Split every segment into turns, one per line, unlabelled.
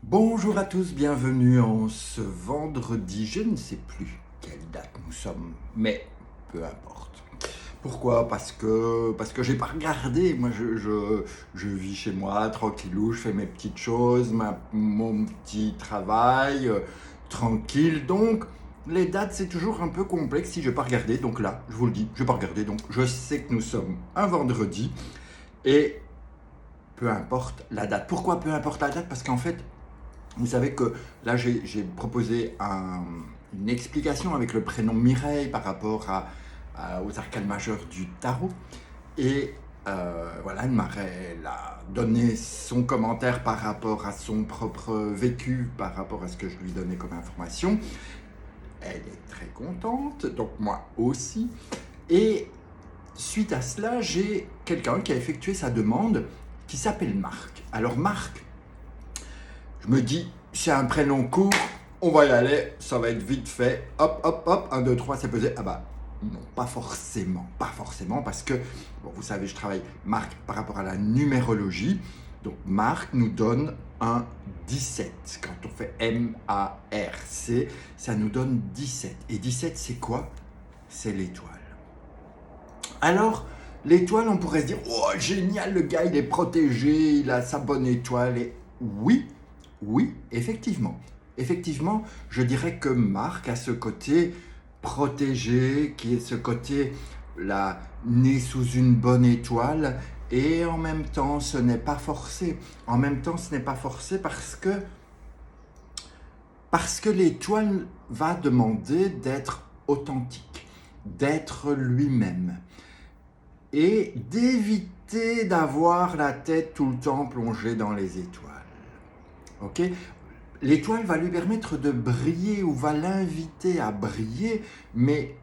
Bonjour à tous, bienvenue en ce vendredi. Je ne sais plus quelle date nous sommes, mais peu importe. Pourquoi? Parce que j'ai pas regardé. Moi, je vis chez moi, tranquillou, je fais mes petites choses, mon petit travail, tranquille. Donc, les dates, c'est toujours un peu complexe si je n'ai pas regardé. Donc là, je vous le dis, je n'ai pas regardé. Donc, je sais que nous sommes un vendredi et peu importe la date. Pourquoi peu importe la date? Parce qu'en fait, vous savez que là, j'ai proposé une explication avec le prénom Mireille par rapport aux arcanes majeures du tarot. Et voilà, elle a donné son commentaire par rapport à son propre vécu, par rapport à ce que je lui donnais comme information. Elle est très contente, donc moi aussi. Et suite à cela, j'ai quelqu'un qui a effectué sa demande qui s'appelle Marc. Alors Marc, je me dis, c'est un prénom court, on va y aller, ça va être vite fait. Hop, hop, hop, 1, 2, 3, c'est pesé. Ah bah, non, pas forcément, parce que, bon, vous savez, je travaille, Marc, par rapport à la numérologie. Donc, Marc nous donne un 17. Quand on fait M-A-R-C, ça nous donne 17. Et 17, c'est quoi? C'est l'étoile. Alors, l'étoile, on pourrait se dire, oh, génial, le gars, il est protégé, il a sa bonne étoile. Et oui, oui, effectivement. Effectivement, je dirais que Marc a ce côté protégé, qui est ce côté là, né sous une bonne étoile, et en même temps, ce n'est pas forcé. En même temps, ce n'est pas forcé parce que l'étoile va demander d'être authentique, d'être lui-même et d'éviter d'avoir la tête tout le temps plongée dans les étoiles. Ok? L'étoile va lui permettre de briller ou va l'inviter à briller, mais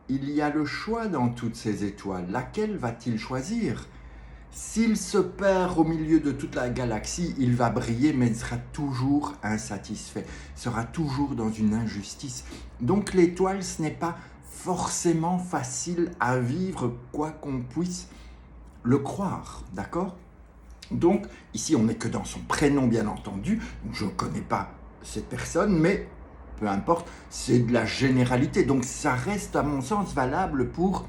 il y a le choix dans toutes ces étoiles. Laquelle va-t-il choisir? S'il se perd au milieu de toute la galaxie, il va briller, mais il sera toujours insatisfait, sera toujours dans une injustice. Donc l'étoile, ce n'est pas forcément facile à vivre, quoi qu'on puisse le croire, d'accord? Donc, ici, on n'est que dans son prénom, bien entendu. Donc, je ne connais pas cette personne, mais peu importe, c'est de la généralité. Donc, ça reste, à mon sens, valable pour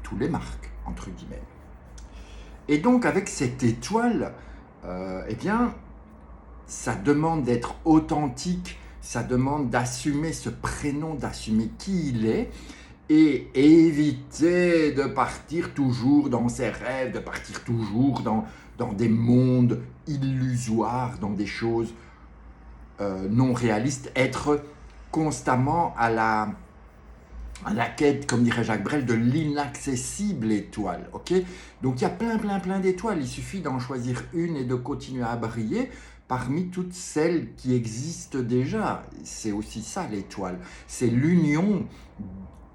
tous les marques, entre guillemets. Et donc, avec cette étoile, eh bien, ça demande d'être authentique, ça demande d'assumer ce prénom, d'assumer qui il est, et éviter de partir toujours dans ses rêves, de partir toujours dans des mondes illusoires, dans des choses non réalistes, être constamment à la quête, comme dirait Jacques Brel, de l'inaccessible étoile. Okay, donc il y a plein d'étoiles, il suffit d'en choisir une et de continuer à briller parmi toutes celles qui existent déjà. C'est aussi ça l'étoile, c'est l'union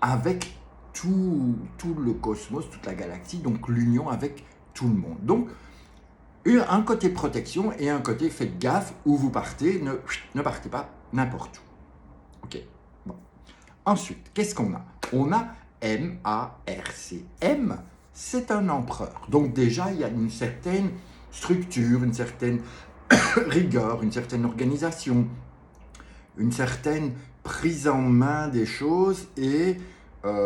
avec tout le cosmos, toute la galaxie, donc l'union avec tout le monde. Donc, un côté protection et un côté faites gaffe où vous partez, ne partez pas n'importe où. Ok, bon. Ensuite, qu'est-ce qu'on a? On a M-A-R-C. M, c'est un empereur. Donc déjà, il y a une certaine structure, une certaine rigueur, une certaine organisation, une certaine prise en main des choses et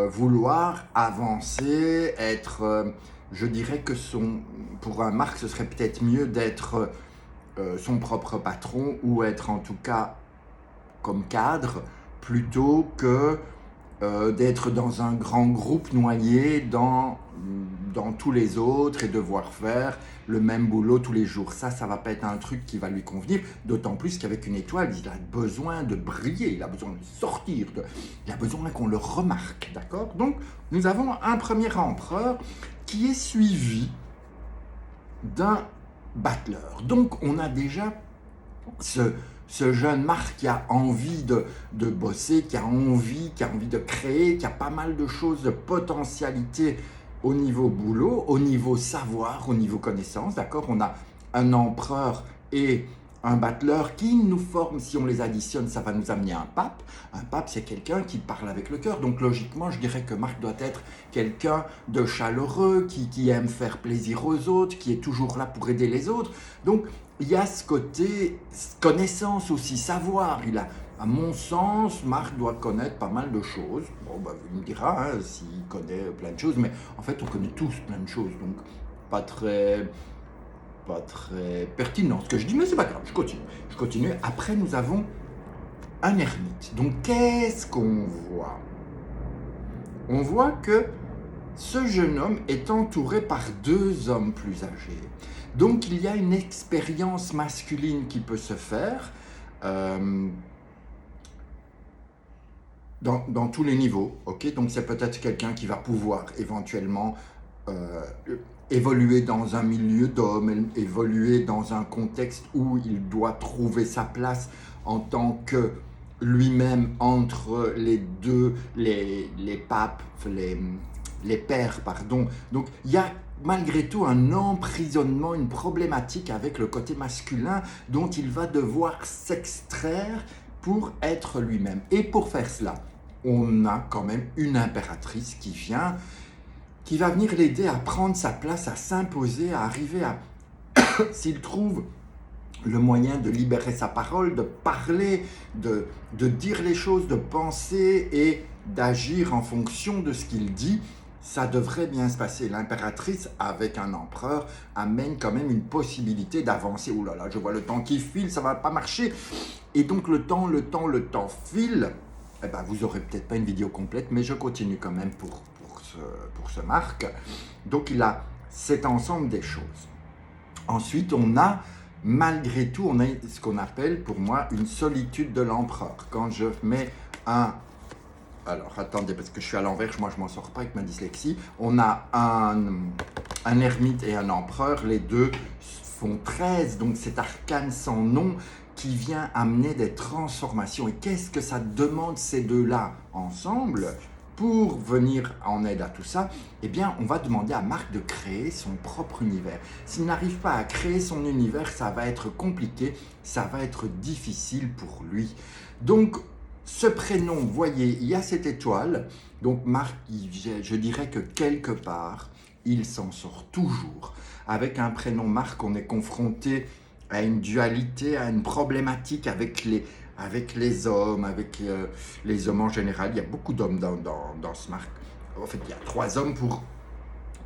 vouloir avancer, être, je dirais que pour un Marc, ce serait peut-être mieux d'être son propre patron ou être en tout cas comme cadre plutôt que d'être dans un grand groupe noyé dans tous les autres et devoir faire le même boulot tous les jours. Ça va pas être un truc qui va lui convenir, d'autant plus qu'avec une étoile, il a besoin de briller, il a besoin de sortir, il a besoin qu'on le remarque, d'accord? Donc, nous avons un premier empereur qui est suivi d'un battleur. Donc, on a déjà ce jeune Marc qui a envie de bosser, qui a envie de créer, qui a pas mal de choses, de potentialité au niveau boulot, au niveau savoir, au niveau connaissance, d'accord? On a un empereur et un battleur qui nous forment, si on les additionne, ça va nous amener à un pape. Un pape, c'est quelqu'un qui parle avec le cœur. Donc logiquement, je dirais que Marc doit être quelqu'un de chaleureux, qui aime faire plaisir aux autres, qui est toujours là pour aider les autres. Donc il y a ce côté connaissance aussi, savoir. À mon sens, Marc doit connaître pas mal de choses. Bon, bah, il me dira hein, s'il connaît plein de choses, mais en fait, on connaît tous plein de choses, donc pas très, pas très pertinent ce que je dis, mais c'est pas grave, je continue. Je continue. Après, nous avons un ermite. Donc, qu'est-ce qu'on voit? On voit que ce jeune homme est entouré par deux hommes plus âgés. Donc, il y a une expérience masculine qui peut se faire dans tous les niveaux. Ok, donc, c'est peut-être quelqu'un qui va pouvoir éventuellement évoluer dans un milieu d'hommes, évoluer dans un contexte où il doit trouver sa place en tant que lui-même entre les deux, les papes, les pères, pardon. Donc il y a malgré tout un emprisonnement, une problématique avec le côté masculin dont il va devoir s'extraire pour être lui-même. Et pour faire cela, on a quand même une impératrice qui va venir l'aider à prendre sa place, à s'imposer, à arriver à, s'il trouve le moyen de libérer sa parole, de parler, de dire les choses, de penser et d'agir en fonction de ce qu'il dit, ça devrait bien se passer. L'impératrice, avec un empereur, amène quand même une possibilité d'avancer. Ouh là là, je vois le temps qui file, ça va pas marcher. Et donc le temps file. Eh ben, vous aurez peut-être pas une vidéo complète, mais je continue quand même pour ce Marc. Donc il a cet ensemble des choses. Ensuite, on a malgré tout, on a ce qu'on appelle pour moi une solitude de l'empereur. Quand je mets un... Alors, attendez, parce que je suis à l'envers, moi je m'en sors pas avec ma dyslexie. On a un ermite et un empereur, les deux font 13, donc cet arcane sans nom qui vient amener des transformations. Et qu'est-ce que ça demande ces deux-là ensemble? Pour venir en aide à tout ça, eh bien, on va demander à Marc de créer son propre univers. S'il n'arrive pas à créer son univers, ça va être compliqué, ça va être difficile pour lui. Donc, ce prénom, vous voyez, il y a cette étoile. Donc, Marc, je dirais que quelque part, il s'en sort toujours. Avec un prénom Marc, on est confronté à une dualité, à une problématique avec les hommes, avec les hommes en général. Il y a beaucoup d'hommes dans ce Marc. En fait, il y a 3 hommes pour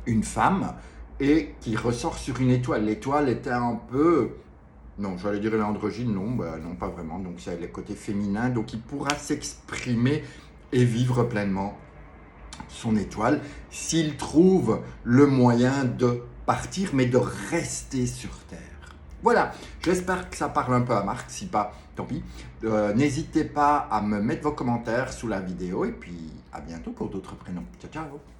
une femme et qui ressort sur une étoile. L'étoile était un peu... Non, j'allais dire l'androgyne, non, non, pas vraiment. Donc, c'est le côté féminin. Donc, il pourra s'exprimer et vivre pleinement son étoile s'il trouve le moyen de partir, mais de rester sur Terre. Voilà, j'espère que ça parle un peu à Marc, si pas, tant pis. N'hésitez pas à me mettre vos commentaires sous la vidéo et puis à bientôt pour d'autres prénoms. Ciao, ciao!